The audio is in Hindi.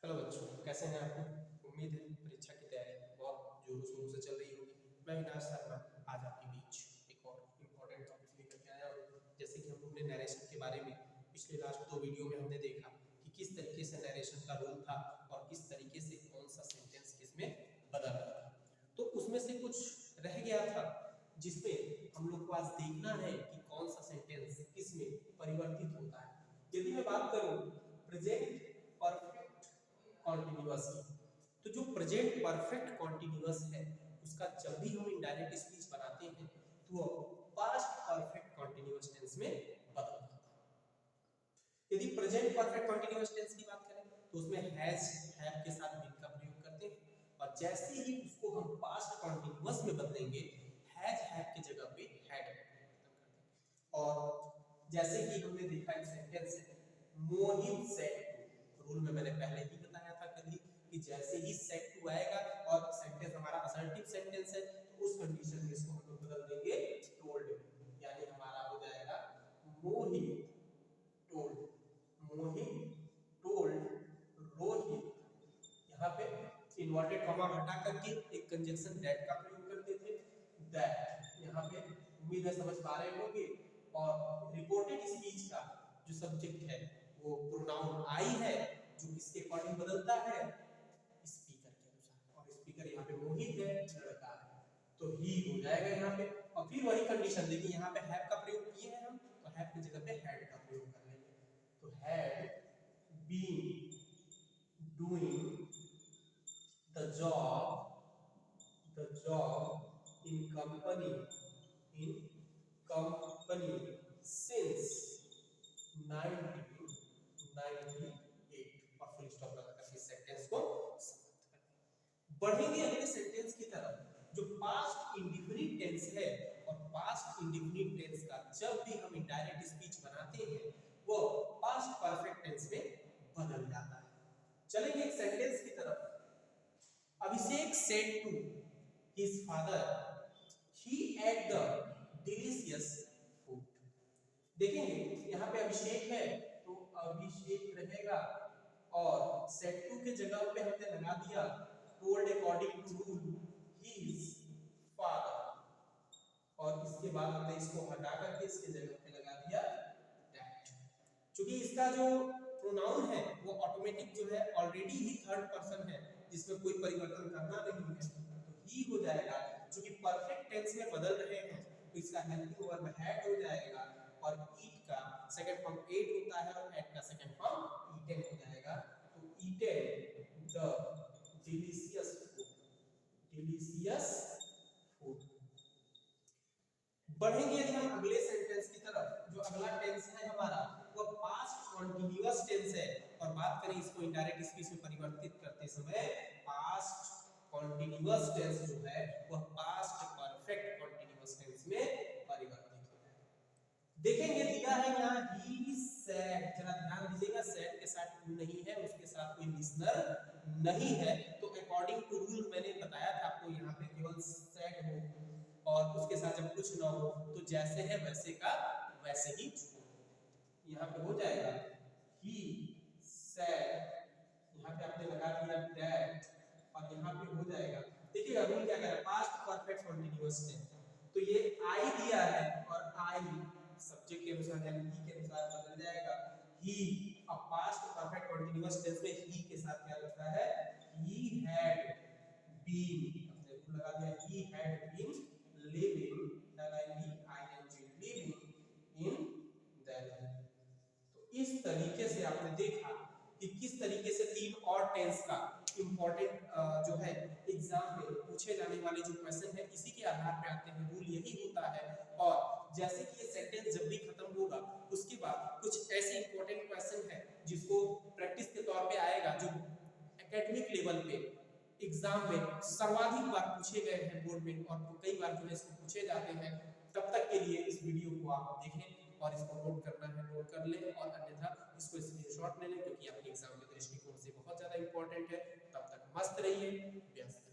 हेलो बच्चों, कैसे हैं आप? उम्मीद है परीक्षा की तैयारी बहुत जोरों शोरों से चल रही होगी। मैं विनाश शर्मा आज आपके बीच एक और इम्पोर्टेंट टॉपिक लेकर के आया हूँ। जैसे कि हम लोग ने नरेशन के बारे में पिछले लास्ट 2 वीडियो में हमने देखा कि किस तरीके से नरेशन का रोल था और किस तरीके से कौन सा सेंटेंस किसमें बदल रहा था। तो उसमें से कुछ रह गया था जिसमें हम लोग को आज देखना है कि कौन सा सेंटेंस किसमें परिवर्तित होता है। यदि मैं बात करूँ प्रेजेंट परफेक्ट कॉन्टिन्यूअस की, तो जो प्रेजेंट परफेक्ट कॉन्टिन्यूअस है उसका जब भी हम इनडायरेक्ट स्पीच बनाते हैं तो वो पास्ट परफेक्ट कॉन्टिन्यूअस टेंस में बदल जाता है। यदि प्रेजेंट परफेक्ट कॉन्टिन्यूअस टेंस की बात करें तो उसमें हैज हैव के साथ बीन का प्रयोग करते हैं, और जैसे ही उसको हम पास्ट कॉन्टिन्यूअस में बदलेंगे हैज हैव की जगह पे हैड खत्म कर देंगे। और जैसे कि हमने देखा एक सेंटेंस है मोहित सेड टू, रूल में मैंने पहले ही बताया था कभी कि जैसे ही सेड टू आएगा और सेंटेंस हमारा असर्टिव सेंटेंस है तो उस कंडीशन में इसको हम लोग बदल देंगे टोल्ड में, यानी हमारा हो जाएगा मोहित टोल्ड, मोहित टोल्ड रोहित। यहाँ पे इन्वर्टेड कॉमा हटा करके एक कंजंक्शन दैट का प्रयोग करते थे, दैट। यहाँ पे उम्मीद है समझ पा रहे होंगे। और रिपोर्टेड स्पीच का जो सब्जेक्ट है वो प्रोनाउन आई है जो किसके अकॉर्डिंग बदलता है, स्पीकर के अनुसार, और स्पीकर यहाँ पे मोहित है, लड़का है, तो ही हो जाएगा यहाँ पे। और फिर वही कंडीशन देखिए यहाँ पे हैव का प्रयोग किए हैं हम, तो हैव की जगह पे हैड का प्रयोग कर लेंगे। तो had been doing the job in company since 1998, और फुल स्टॉप लगा करके सेंटेंस को समाप्त कर दें। बढ़ेंगे अगले सेंटेंस की तरफ जो पास्ट इंडेफिनिट टेंस है, और पास्ट इंडेफिनिट टेंस का जब भी हम इनडायरेक्ट स्पीच बनाते हैं वो पास्ट परफेक्ट टेंस में बदल जाता है। चलेंगे एक सेंटेंस की तरफ। Abhishek said to his father, he ate the delicious food. देखेंगे यहाँ पे अभिषेक है तो अभिषेक रहेगा, और said to के जगह पे हमने लगा दिया told according to rule his father, और इसके बाद हमने इसको हटा करके इसके जगह पे लगा दिया that। क्योंकि इसका जो प्रोनाउन है वो ऑटोमेटिक जो है ऑलरेडी ही थर्ड पर्सन है जिसमें कोई परिवर्तन करना नहीं है, तो ही हो जाएगा। क्योंकि परफेक्ट टेंस में बदल रहे हैं तो इसका हेल्पिंग वर्ब हैड हो जाएगा, और ईट का सेकंड फॉर्म एट होता है और एट का सेकंड फॉर्म ईटेन हो जाएगा। तो ईटेन द डिलीशियस फूड। बढ़ेंगे यदि हम अगले सेंटेंस की तरफ, जो अगला टेंस है हमारा वो पास्ट कॉन्टिन्यूअस टेंस है, और बात करें इसको इनडायरेक्ट स्पीच में परिवर्तित करते समय पास्ट कॉन्टिन्यूअस टेंस जो है वह पास्ट परफेक्ट कॉन्टिन्यूअस टेंस में परिवर्तित हो जाएगा। देखेंगे दिया है यहाँ ही सेड, जरा ध्यान दीजिएगा सेड के साथ टू नहीं है, उसके साथ कोई लिसनर नहीं है, तो अकॉर्डिंग टू रूल मैंने बताया था आपको यहाँ पे केवल सेड हो और उसके साथ जब कुछ ना हो तो जैसे है वैसे का वैसे ही छोड़, यहाँ पे हो जाएगा he said, यहाँ पे आपने लगा दिया that, और यहाँ पे हो जाएगा। देखिएगा रूल क्या कह रहा है, पास्ट परफेक्ट कंटीन्यूअस टेंस, तो ये I दिया है और I सब्जेक्ट के अनुसार यानी he के अनुसार बदल जाएगा। he, अब पास्ट परफेक्ट कंटीन्यूअस टेंस में he के साथ क्या लगता है, he had been, हमने रूल लगा दिया he had been living, living in Delhi। तो इस तरीके से आपने देखा कि किस तरीके से तीन और टेंस का इंपॉर्टेंट जो है एग्जाम में पूछे जाने वाले जो क्वेश्चन है इसी के आधार पे आते हैं, रूल यही होता है। और जैसे कि ये सेंटेंस जब भी खत्म होगा उसके बाद कुछ ऐसे इंपॉर्टेंट क्वेश्चन है जिसको प्रैक्टिस के तौर पे आएगा, जो एकेडमिक लेवल पे एग्जाम में सर्वाधिक बार पूछे गए हैं बोर्ड में, और कई बार जो है इसको पूछे जाते हैं। तब तक के लिए इस वीडियो को आप देखें और इसको नोट करना है नोट कर लें, और अन्यथा इसको स्क्रीनशॉट ले लें क्योंकि आपके एग्जाम के दृष्टिकोण से बहुत ज्यादा इंपॉर्टेंट है। तब तक मस्त रहिए, व्यस्त